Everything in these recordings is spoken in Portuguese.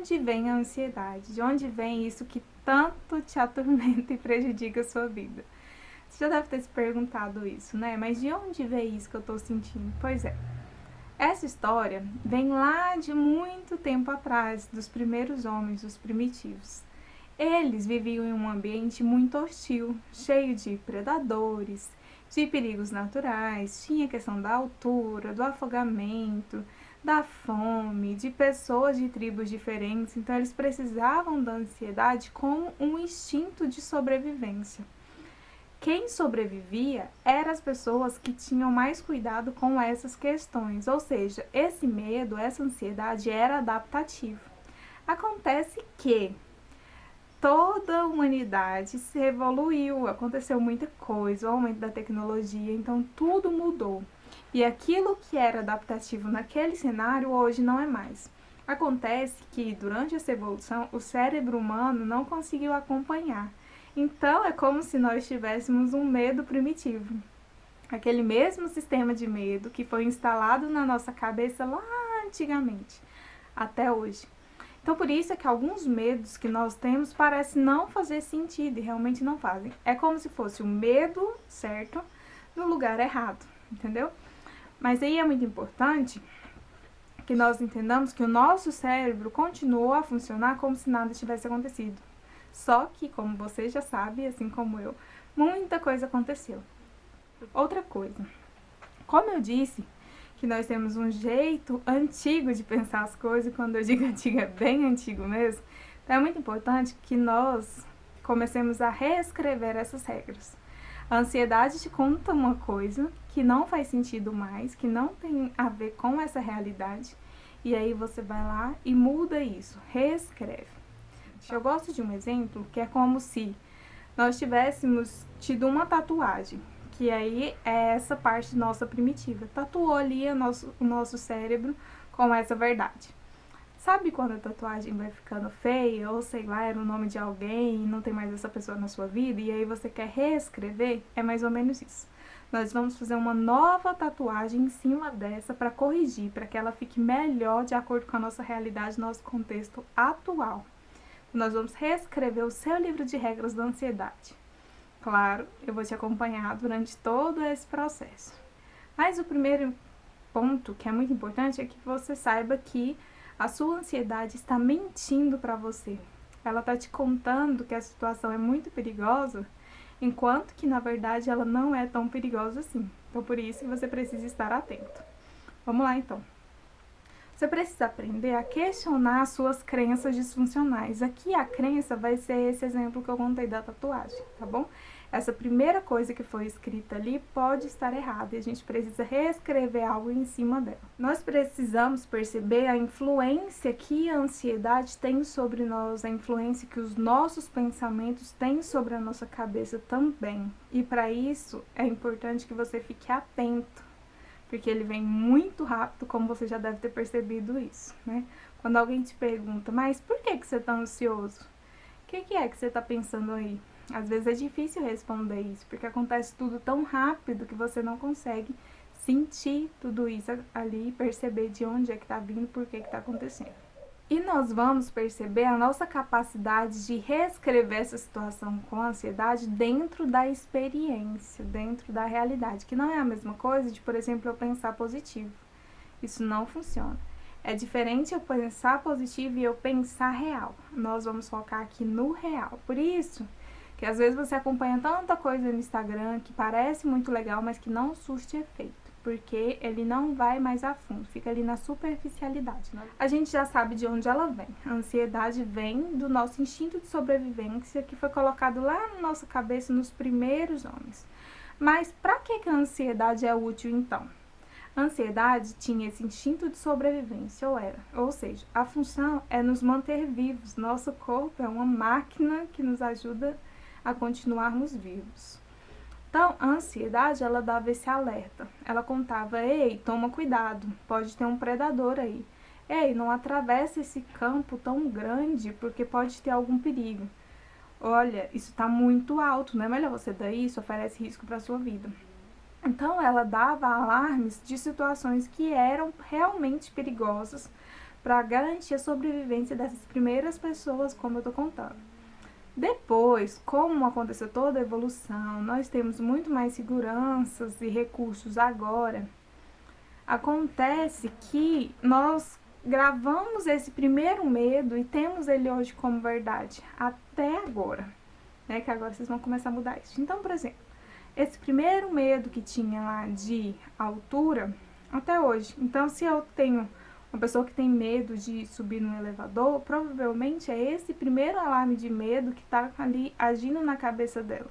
onde vem a ansiedade? De onde vem isso que tanto te atormenta e prejudica a sua vida? Você já deve ter se perguntado isso, né? Mas de onde vem isso que eu tô sentindo? Pois é. Essa história vem lá de muito tempo atrás, dos primeiros homens, os primitivos. Eles viviam em um ambiente muito hostil, cheio de predadores, de perigos naturais, tinha a questão da altura, do afogamento, da fome, de pessoas de tribos diferentes, então eles precisavam da ansiedade como um instinto de sobrevivência. Quem sobrevivia eram as pessoas que tinham mais cuidado com essas questões, ou seja, esse medo, essa ansiedade era adaptativo. Acontece que toda a humanidade se evoluiu, aconteceu muita coisa, o aumento da tecnologia, então tudo mudou. E aquilo que era adaptativo naquele cenário hoje não é mais. Acontece que durante essa evolução o cérebro humano não conseguiu acompanhar. Então é como se nós tivéssemos um medo primitivo. Aquele mesmo sistema de medo que foi instalado na nossa cabeça lá antigamente, até hoje. Então, por isso é que alguns medos que nós temos parecem não fazer sentido e realmente não fazem. É como se fosse o medo certo no lugar errado, entendeu? Mas aí é muito importante que nós entendamos que o nosso cérebro continuou a funcionar como se nada tivesse acontecido. Só que, como você já sabe, assim como eu, muita coisa aconteceu. Outra coisa, como eu disse, que nós temos um jeito antigo de pensar as coisas, e quando eu digo antigo é bem antigo mesmo, então é muito importante que nós comecemos a reescrever essas regras. A ansiedade te conta uma coisa que não faz sentido mais, que não tem a ver com essa realidade, e aí você vai lá e muda isso, reescreve. Eu gosto de um exemplo que é como se nós tivéssemos tido uma tatuagem, que aí é essa parte nossa primitiva. Tatuou ali o nosso cérebro com essa verdade. Sabe quando a tatuagem vai ficando feia, ou sei lá, era o nome de alguém e não tem mais essa pessoa na sua vida, e aí você quer reescrever? É mais ou menos isso. Nós vamos fazer uma nova tatuagem em cima dessa para corrigir, para que ela fique melhor de acordo com a nossa realidade, nosso contexto atual. Nós vamos reescrever o seu livro de regras da ansiedade. Claro, eu vou te acompanhar durante todo esse processo. Mas o primeiro ponto, que é muito importante, é que você saiba que a sua ansiedade está mentindo para você. Ela está te contando que a situação é muito perigosa, enquanto que, na verdade, ela não é tão perigosa assim. Então, por isso que você precisa estar atento. Vamos lá, então. Você precisa aprender a questionar as suas crenças disfuncionais. Aqui a crença vai ser esse exemplo que eu contei da tatuagem, tá bom? Essa primeira coisa que foi escrita ali pode estar errada e a gente precisa reescrever algo em cima dela. Nós precisamos perceber a influência que a ansiedade tem sobre nós, a influência que os nossos pensamentos têm sobre a nossa cabeça também. E para isso é importante que você fique atento, porque ele vem muito rápido, como você já deve ter percebido isso, né? Quando alguém te pergunta, mas por que você tá ansioso? O que é que você tá pensando aí? Às vezes é difícil responder isso, porque acontece tudo tão rápido que você não consegue sentir tudo isso ali, perceber de onde é que tá vindo, por que tá acontecendo. E nós vamos perceber a nossa capacidade de reescrever essa situação com ansiedade dentro da experiência, dentro da realidade, que não é a mesma coisa de, por exemplo, eu pensar positivo. Isso não funciona. É diferente eu pensar positivo e eu pensar real. Nós vamos focar aqui no real. Por isso que às vezes você acompanha tanta coisa no Instagram que parece muito legal, mas que não surte efeito, porque ele não vai mais a fundo, fica ali na superficialidade. A gente já sabe de onde ela vem. A ansiedade vem do nosso instinto de sobrevivência que foi colocado lá na nossa cabeça nos primeiros homens. Mas para que a ansiedade é útil então? A ansiedade tinha esse instinto de sobrevivência, ou seja, a função é nos manter vivos. Nosso corpo é uma máquina que nos ajuda a continuarmos vivos. Então, a ansiedade, ela dava esse alerta. Ela contava, ei, toma cuidado, pode ter um predador aí. Ei, não atravessa esse campo tão grande, porque pode ter algum perigo. Olha, isso está muito alto, não é melhor você dar isso, oferece risco para a sua vida. Então, ela dava alarmes de situações que eram realmente perigosas para garantir a sobrevivência dessas primeiras pessoas, como eu tô contando. Depois, como aconteceu toda a evolução, nós temos muito mais seguranças e recursos agora. Acontece que nós gravamos esse primeiro medo e temos ele hoje como verdade, até agora, né? Que agora vocês vão começar a mudar isso. Então, por exemplo, esse primeiro medo que tinha lá de altura, até hoje. Então, se eu tenho uma pessoa que tem medo de subir no elevador, provavelmente é esse primeiro alarme de medo que está ali agindo na cabeça dela.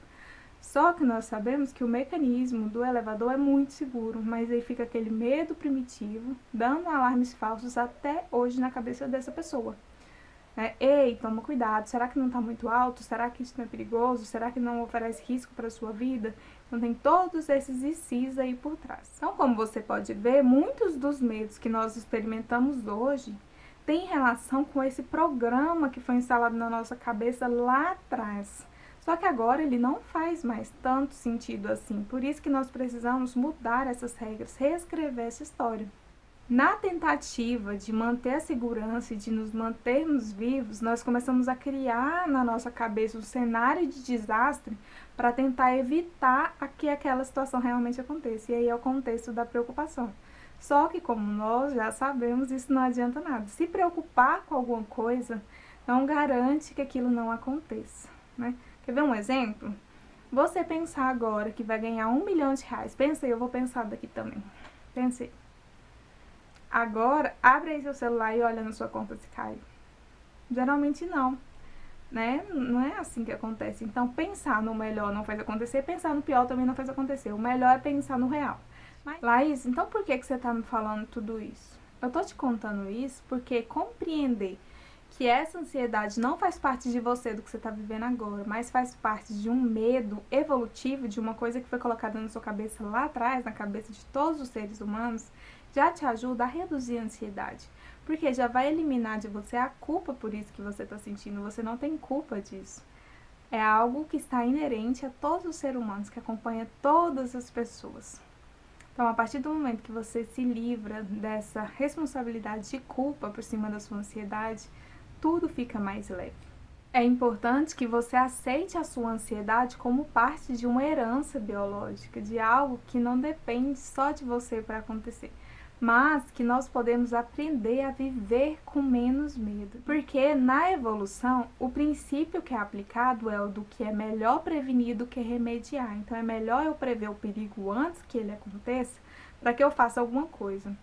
Só que nós sabemos que o mecanismo do elevador é muito seguro, mas aí fica aquele medo primitivo, dando alarmes falsos até hoje na cabeça dessa pessoa. Ei, toma cuidado, será que não está muito alto? Será que isso não é perigoso? Será que não oferece risco para a sua vida? Então tem todos esses ICs aí por trás. Então, como você pode ver, muitos dos medos que nós experimentamos hoje têm relação com esse programa que foi instalado na nossa cabeça lá atrás. Só que agora ele não faz mais tanto sentido assim. Por isso que nós precisamos mudar essas regras, reescrever essa história. Na tentativa de manter a segurança e de nos mantermos vivos, nós começamos a criar na nossa cabeça um cenário de desastre para tentar evitar que aquela situação realmente aconteça. E aí é o contexto da preocupação. Só que, como nós já sabemos, isso não adianta nada. Se preocupar com alguma coisa não garante que aquilo não aconteça, né? Quer ver um exemplo? Você pensar agora que vai ganhar R$1 milhão. Pensei, eu vou pensar daqui também. Pensei. Agora, abre aí seu celular e olha na sua conta se caiu. Geralmente não, né? Não é assim que acontece. Então, pensar no melhor não faz acontecer, pensar no pior também não faz acontecer. O melhor é pensar no real. Mas, Laís, então por que você tá me falando tudo isso? Eu tô te contando isso porque compreender que essa ansiedade não faz parte de você, do que você está vivendo agora, mas faz parte de um medo evolutivo, de uma coisa que foi colocada na sua cabeça lá atrás, na cabeça de todos os seres humanos, já te ajuda a reduzir a ansiedade. Porque já vai eliminar de você a culpa por isso que você está sentindo. Você não tem culpa disso. É algo que está inerente a todos os seres humanos, que acompanha todas as pessoas. Então, a partir do momento que você se livra dessa responsabilidade de culpa por cima da sua ansiedade, tudo fica mais leve. É importante que você aceite a sua ansiedade como parte de uma herança biológica, de algo que não depende só de você para acontecer, mas que nós podemos aprender a viver com menos medo. Porque na evolução, o princípio que é aplicado é o do que é melhor prevenir do que remediar. Então é melhor eu prever o perigo antes que ele aconteça, para que eu faça alguma coisa.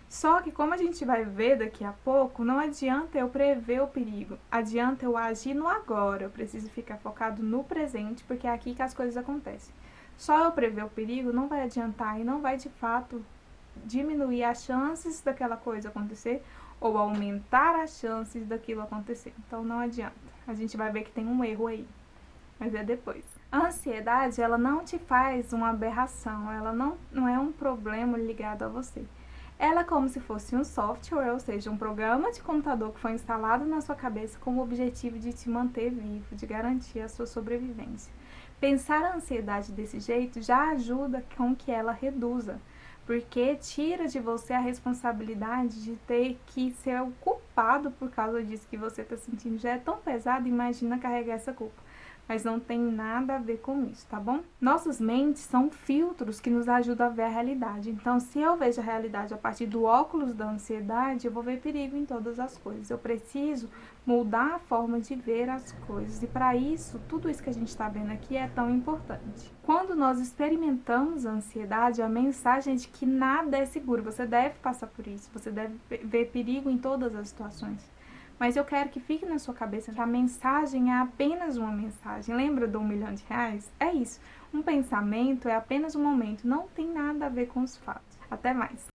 Só que, como a gente vai ver daqui a pouco, não adianta eu prever o perigo, adianta eu agir no agora. Eu preciso ficar focado no presente, porque é aqui que as coisas acontecem. Só eu prever o perigo não vai adiantar e não vai, de fato, diminuir as chances daquela coisa acontecer ou aumentar as chances daquilo acontecer. Então, não adianta. A gente vai ver que tem um erro aí, mas é depois. A ansiedade, ela não te faz uma aberração, ela não é um problema ligado a você. Ela é como se fosse um software, ou seja, um programa de computador que foi instalado na sua cabeça com o objetivo de te manter vivo, de garantir a sua sobrevivência. Pensar a ansiedade desse jeito já ajuda com que ela reduza, porque tira de você a responsabilidade de ter que ser o culpado por causa disso que você está sentindo. Já é tão pesado, imagina carregar essa culpa. Mas não tem nada a ver com isso, tá bom? Nossas mentes são filtros que nos ajudam a ver a realidade. Então, se eu vejo a realidade a partir do óculos da ansiedade, eu vou ver perigo em todas as coisas. Eu preciso mudar a forma de ver as coisas. E para isso, tudo isso que a gente está vendo aqui é tão importante. Quando nós experimentamos a ansiedade, a mensagem é de que nada é seguro. Você deve passar por isso. Você deve ver perigo em todas as situações. Mas eu quero que fique na sua cabeça que a mensagem é apenas uma mensagem. Lembra do R$1 milhão? É isso. Um pensamento é apenas um momento. Não tem nada a ver com os fatos. Até mais.